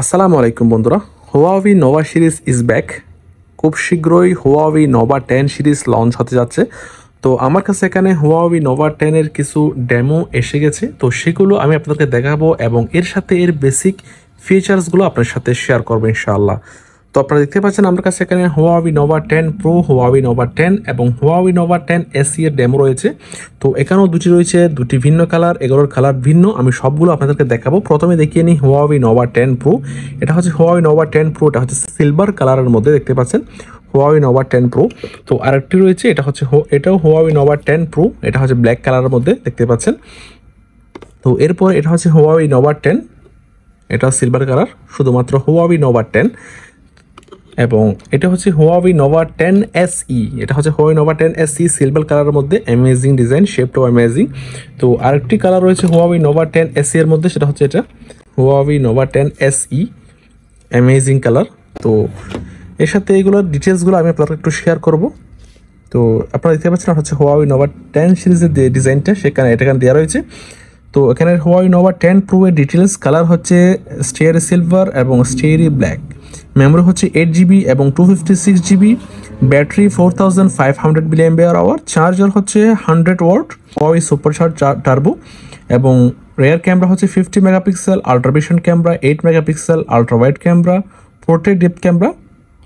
আসসালামু আলাইকুম বন্ধুরা, Huawei Nova series is back. খুব শীঘ্রই হুয়াওয়ে নোভা 10 সিরিজ লঞ্চ হতে যাচ্ছে। তো আমার কাছে এখানে হুয়াওয়ে নোভা 10 এর কিছু ডেমো এসে গেছে, তো সেগুলো আমি আপনাদেরকে দেখাবো এবং এর সাথে এর বেসিক ফিচার্সগুলো আপনার সাথে শেয়ার করবো ইনশাআল্লাহ। তো আপনারা দেখতে পাচ্ছেন আমার কাছে এখানে Huawei Nova 10 pro, Huawei Nova 10 এবং হুয়াওয়ে নোভা 10 এসি এর ডেমো রয়েছে। তো এখানেও দুটি রয়েছে, দুটি ভিন্ন কালার, এগুলোর কালার ভিন্ন। আমি সবগুলো আপনাদেরকে দেখাবো। প্রথমে দেখিয়ে নিই হুয়াওয়ে নোভা 10 প্রো। এটা হচ্ছে হুয়াওয়ে নোভা 10 প্রো, এটা হচ্ছে সিলভার কালারের মধ্যে দেখতে পাচ্ছেন হুয়াওয়ে নোভা 10 প্রো। তো আরেকটি রয়েছে, এটা হচ্ছে এটাও হুয়াওয়ে নোভা 10 প্রো, এটা হচ্ছে ব্ল্যাক কালারের মধ্যে দেখতে পাচ্ছেন। তো এরপর এটা হচ্ছে হুয়াওয়ে নোভা 10, এটা সিলভার কালার, শুধুমাত্র হুয়াওয়ে নোভা 10। এবং এটা হচ্ছে হুয়াওয়ে নোভা 10 এসই, এটা হচ্ছে হুয়াওয়ে নোভা 10 এসই সিলভার কালারের মধ্যে, অ্যামেজিং ডিজাইন, শেপটাও অ্যামেজিং। তো আরেকটি কালার রয়েছে হুয়াওয়ে নোভা 10 এসই এর মধ্যে, সেটা হচ্ছে এটা Huawei Nova 10 SE, amazing colour. তো এর সাথে এইগুলোর ডিটেলসগুলো আমি আপনাদের একটু শেয়ার করব। তো আপনারা দেখতে পাচ্ছেন হচ্ছে হুয়াওয়ে নোভা 10 সিরিজের যে ডিজাইনটা এটা এখানে দেওয়া রয়েছে। তো এখানে হুয়াওয়ে নোভা 10 প্রো এর ডিটেলস, কালার হচ্ছে স্টিয়ারি সিলভার এবং স্টিয়ারি ব্ল্যাক, মেমোরি হচ্ছে 8GB এবং 256GB, ব্যাটারি 4500 mAh, চার্জার হচ্ছে 100 ওয়াট হুয়াওয়ে সুপারচার্জ টার্বো, এবং রেয়ার ক্যামেরা হচ্ছে 50 megapixel, ultravision camera 8 megapixel, ultra wide camera, portrait depth camera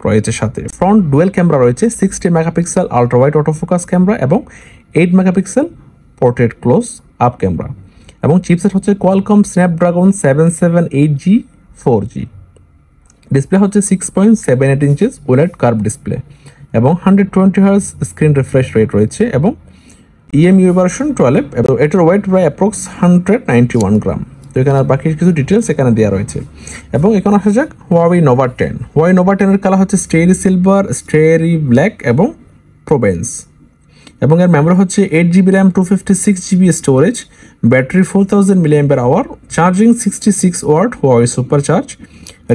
রয়েছে, সাথে ফ্রন্ট ডুয়েল ক্যামেরা রয়েছে 60 megapixel ultra wide autofocus camera এবং 8 megapixel portrait close up camera. এবং chipset হচ্ছে Qualcomm Snapdragon 778G 4G। Display হচ্ছে 6.78 inches OLED curve display এবং 120 hertz screen refresh rate রয়েছে, এবং ইএমইউ ভার্সন 12, এবং এটার ওয়েট প্রায় অ্যাপ্রক্স 191 গ্রাম। তো এখানে আর বাকি কিছু ডিটেলস এখানে দেওয়া রয়েছে। এবং এখানে আসা যাক হুয়াওয়ে নোভা 10। হুয়াওয়ে নোভা 10 এর কালার হচ্ছে স্টেরি সিলভার, স্টেরি ব্ল্যাক এবং প্রোবেন্স। এবং এর মেমোরি হচ্ছে 8GB RAM, 256GB storage, battery 4000 mAh, charging 66 watt Huawei supercharge,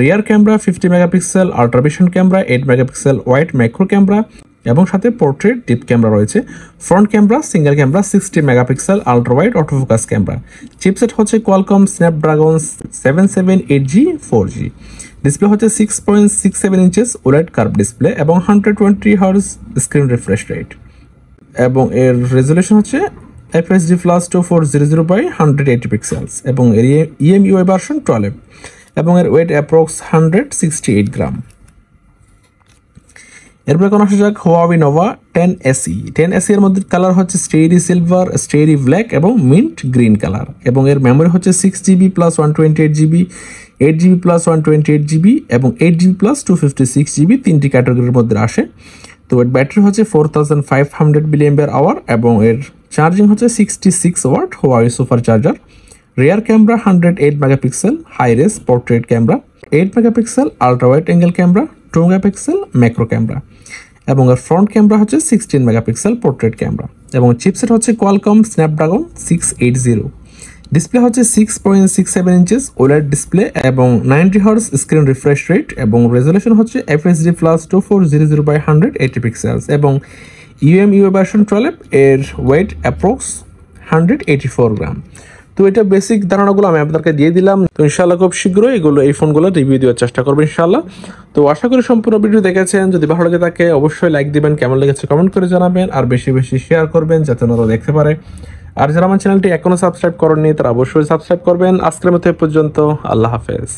rear camera 50 megapixel, ultravision camera 8 megapixel wide macro camera, এবং সাথে পোর্ট্রেট ডিপ ক্যামেরা রয়েছে। Front camera single camera 60 megapixel ultra wide autofocus camera. Chipset হচ্ছে Qualcomm Snapdragon 778G 4G। Display হচ্ছে 6.67 inches OLED curve display এবং 120 hertz screen refresh rate, এবং এর resolution হচ্ছে FHD+2400 × 180 pixels, এবং এর ইএমইউ ভার্সন 12, এবং এর ওয়েট অ্যাপ্রক্স 168 গ্রাম। এরপরে কোনো আসা যাক হুয়াওয়ে নোভা 10 এসই। 10 এসই এর মধ্যে কালার হচ্ছে স্টেরি সিলভার, স্টেরি ব্ল্যাক এবং মিন্ট গ্রিন কালার, এবং এর মেমোরি হচ্ছে 6GB + 128GB, 8GB + 128GB এবং 8GB + 256GB, তিনটি ক্যাটাগরির মধ্যে আসে। তো এর ব্যাটারি হচ্ছে 4500 mAh এবং এর চার্জিং হচ্ছে 66 watt Huawei super charger. Rear camera 108 megapixel high res portrait camera, 8 megapixel ultra wide angle camera, 2 megapixel macro camera, এবং এর ফ্রন্ট ক্যামেরা হচ্ছে 16 মেগাপিক্সেল পোর্ট্রেট ক্যামেরা। এবং চিপসেট হচ্ছে কোয়ালকম স্ন্যাপড্রাগন 680। ডিসপ্লে হচ্ছে 6.67 ইঞ্চেস ওএলইডি ডিসপ্লে এবং 90 hertz screen refresh rate, এবং resolution হচ্ছে FHD+2400 pixels, এবং ইএমইউ ভার্সন 12, এর ওয়েট অ্যাপ্রক্স 184 গ্রাম। তো এটা বেসিক ধারণাগুলো আমি আপনাদেরকে দিয়ে দিলাম। তো ইনশাআল্লাহ খুব শীঘ্রই এই ফোনগুলো রিভিউ দেওয়ার চেষ্টা করবো ইনশাআল্লাহ। তো আশা করি সম্পূর্ণ ভিডিও দেখেছেন। যদি ভালো লাগে থাকে অবশ্যই লাইক দিবেন, কেমন লেগেছে কমেন্ট করে জানাবেন, আর বেশি বেশি শেয়ার করবেন যাতে ওনারা দেখতে পারে। আর যারা আমার চ্যানেলটি এখনো সাবস্ক্রাইব করেননি তারা অবশ্যই সাবস্ক্রাইব করবেন। আজকের মতো এ পর্যন্ত, আল্লাহ হাফেজ।